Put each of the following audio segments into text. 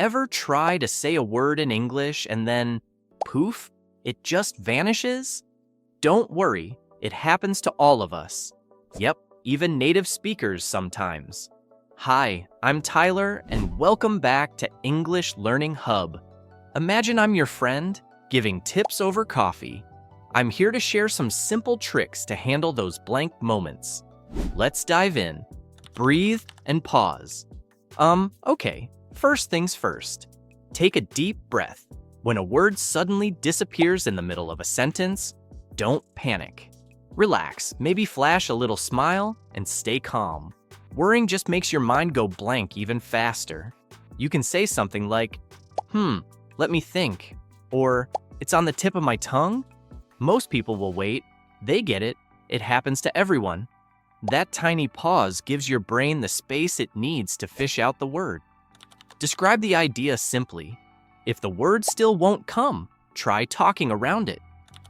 Ever try to say a word in English and then, poof, it just vanishes? Don't worry, it happens to all of us. Yep, even native speakers sometimes. Hi, I'm Tyler, and welcome back to English Learning Hub. Imagine I'm your friend, giving tips over coffee. I'm here to share some simple tricks to handle those blank moments. Let's dive in. Breathe and pause. Okay, first things first. Take a deep breath. When a word suddenly disappears in the middle of a sentence, don't panic. Relax, maybe flash a little smile, and stay calm. Worrying just makes your mind go blank even faster. You can say something like, let me think, or it's on the tip of my tongue. Most people will wait. They get it. It happens to everyone. That tiny pause gives your brain the space it needs to fish out the word. Describe the idea simply. If the word still won't come, try talking around it.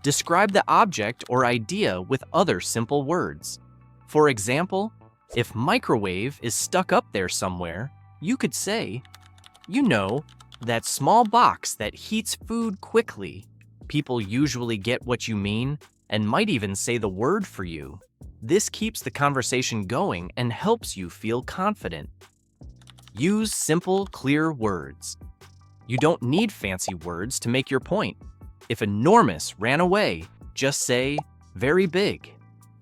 Describe the object or idea with other simple words. For example, if microwave is stuck up there somewhere, you could say, you know, that small box that heats food quickly. People usually get what you mean and might even say the word for you. This keeps the conversation going and helps you feel confident. Use simple, clear words. You don't need fancy words to make your point. If enormous ran away, just say very big.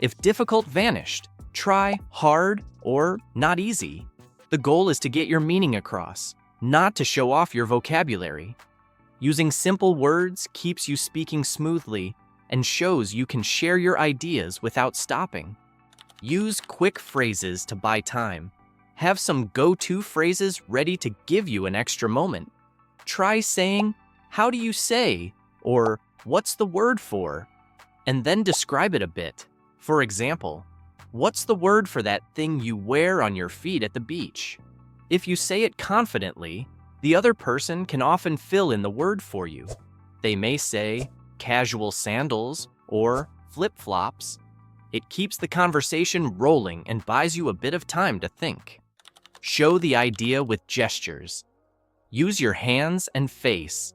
If difficult vanished, try hard or not easy. The goal is to get your meaning across, not to show off your vocabulary. Using simple words keeps you speaking smoothly and shows you can share your ideas without stopping. Use quick phrases to buy time. Have some go-to phrases ready to give you an extra moment. Try saying, how do you say? Or what's the word for? And then describe it a bit. For example, what's the word for that thing you wear on your feet at the beach? If you say it confidently, the other person can often fill in the word for you. They may say, casual sandals, or flip-flops. It keeps the conversation rolling and buys you a bit of time to think. Show the idea with gestures. Use your hands and face.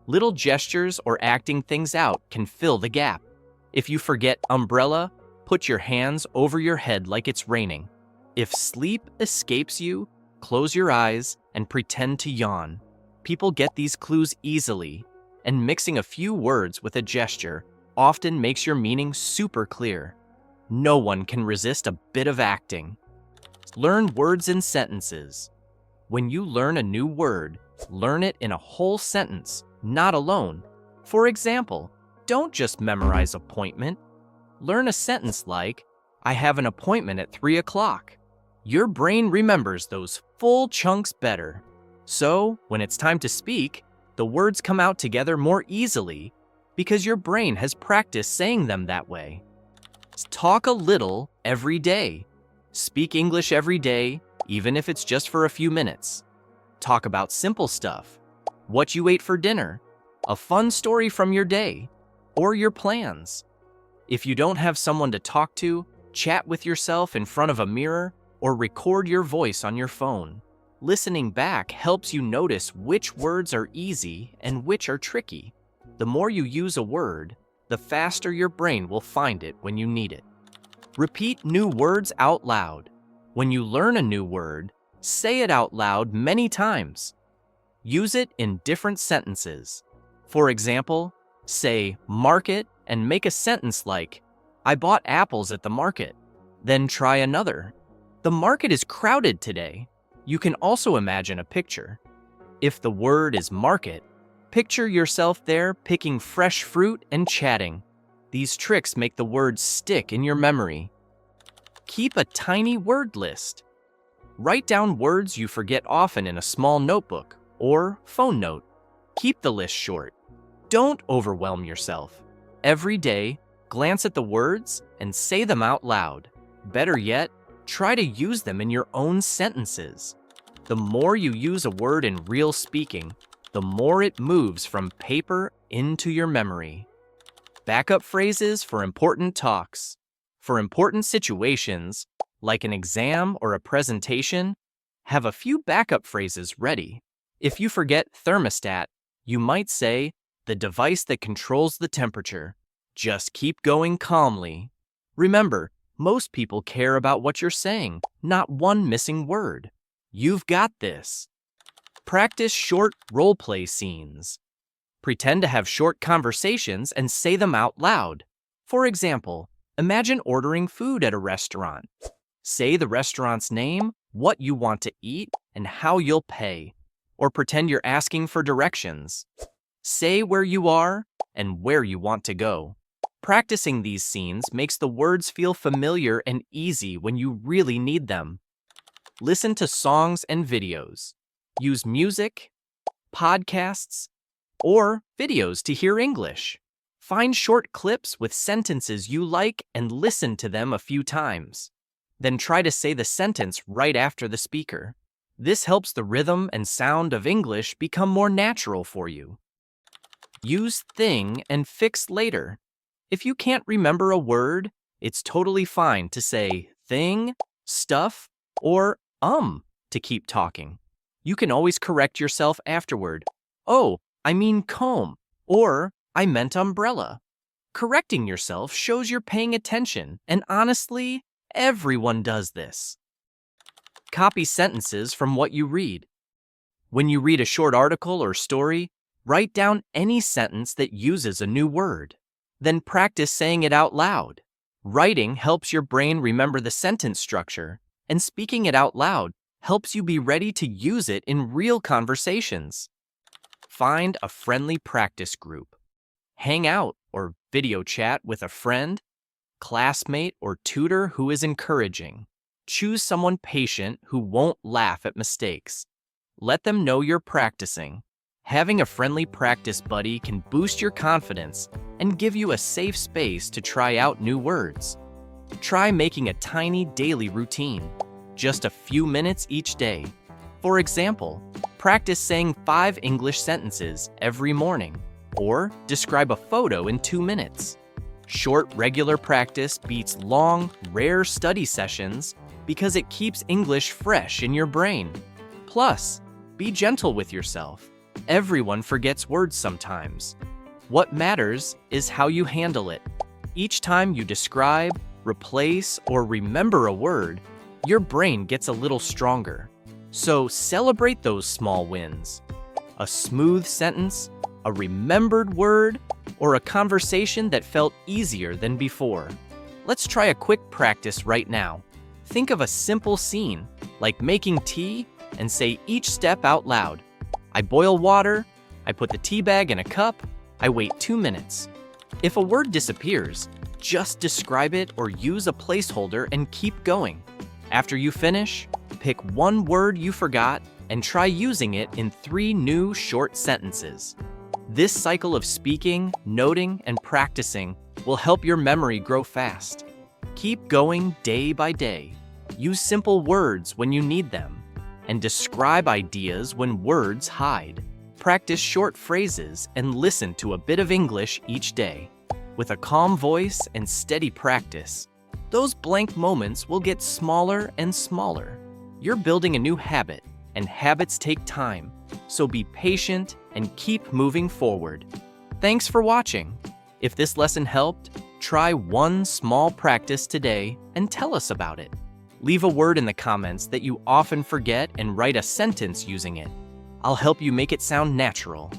Little gestures or acting things out can fill the gap. If you forget umbrella, put your hands over your head like it's raining. If sleep escapes you, close your eyes and pretend to yawn. People get these clues easily, and mixing a few words with a gesture often makes your meaning super clear. No one can resist a bit of acting. Learn words in sentences. When you learn a new word, learn it in a whole sentence, not alone. For example, don't just memorize appointment. Learn a sentence like, I have an appointment at 3 o'clock. Your brain remembers those full chunks better. So, when it's time to speak, the words come out together more easily because your brain has practiced saying them that way. Talk a little every day. Speak English every day, even if it's just for a few minutes. Talk about simple stuff, what you ate for dinner, a fun story from your day, or your plans. If you don't have someone to talk to, chat with yourself in front of a mirror or record your voice on your phone. Listening back helps you notice which words are easy and which are tricky. The more you use a word, the faster your brain will find it when you need it. Repeat new words out loud. When you learn a new word, say it out loud many times. Use it in different sentences. For example, say market and make a sentence like, I bought apples at the market. Then try another. The market is crowded today. You can also imagine a picture. If the word is market, picture yourself there picking fresh fruit and chatting. These tricks make the words stick in your memory. Keep a tiny word list. Write down words you forget often in a small notebook or phone note. Keep the list short. Don't overwhelm yourself. Every day, glance at the words and say them out loud. Better yet, try to use them in your own sentences. The more you use a word in real speaking, the more it moves from paper into your memory. Backup phrases for important talks. For important situations, like an exam or a presentation, have a few backup phrases ready. If you forget thermostat, you might say, the device that controls the temperature. Just keep going calmly. Remember, most people care about what you're saying, not one missing word. You've got this. Practice short role-play scenes. Pretend to have short conversations and say them out loud. For example, imagine ordering food at a restaurant. Say the restaurant's name, what you want to eat, and how you'll pay. Or pretend you're asking for directions. Say where you are and where you want to go. Practicing these scenes makes the words feel familiar and easy when you really need them. Listen to songs and videos. Use music, podcasts, or videos to hear English. Find short clips with sentences you like and listen to them a few times. Then try to say the sentence right after the speaker. This helps the rhythm and sound of English become more natural for you. Use thing and fix later. If you can't remember a word, it's totally fine to say thing, stuff, or to keep talking. You can always correct yourself afterward. Oh, I mean comb, or I meant umbrella. Correcting yourself shows you're paying attention, and honestly, everyone does this. Copy sentences from what you read. When you read a short article or story, write down any sentence that uses a new word. Then practice saying it out loud. Writing helps your brain remember the sentence structure, and speaking it out loud helps you be ready to use it in real conversations. Find a friendly practice group. Hang out or video chat with a friend, classmate, or tutor who is encouraging. Choose someone patient who won't laugh at mistakes. Let them know you're practicing. Having a friendly practice buddy can boost your confidence and give you a safe space to try out new words. Try making a tiny daily routine, just a few minutes each day. For example, practice saying 5 English sentences every morning, or describe a photo in 2 minutes. Short, regular practice beats long, rare study sessions because it keeps English fresh in your brain. Plus, be gentle with yourself. Everyone forgets words sometimes. What matters is how you handle it. Each time you describe, replace, or remember a word, your brain gets a little stronger. So celebrate those small wins. A smooth sentence, a remembered word, or a conversation that felt easier than before. Let's try a quick practice right now. Think of a simple scene, like making tea, and say each step out loud. I boil water, I put the tea bag in a cup, I wait 2 minutes. If a word disappears, just describe it or use a placeholder and keep going. After you finish, pick one word you forgot and try using it in 3 new short sentences. This cycle of speaking, noting, and practicing will help your memory grow fast. Keep going day by day. Use simple words when you need them, and describe ideas when words hide. Practice short phrases and listen to a bit of English each day. With a calm voice and steady practice, those blank moments will get smaller and smaller. You're building a new habit, and habits take time, so be patient and keep moving forward. Thanks for watching. If this lesson helped, try one small practice today and tell us about it. Leave a word in the comments that you often forget and write a sentence using it. I'll help you make it sound natural.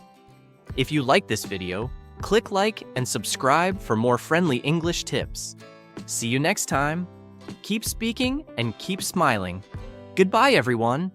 If you like this video, click like and subscribe for more friendly English tips. See you next time. Keep speaking and keep smiling. Goodbye, everyone.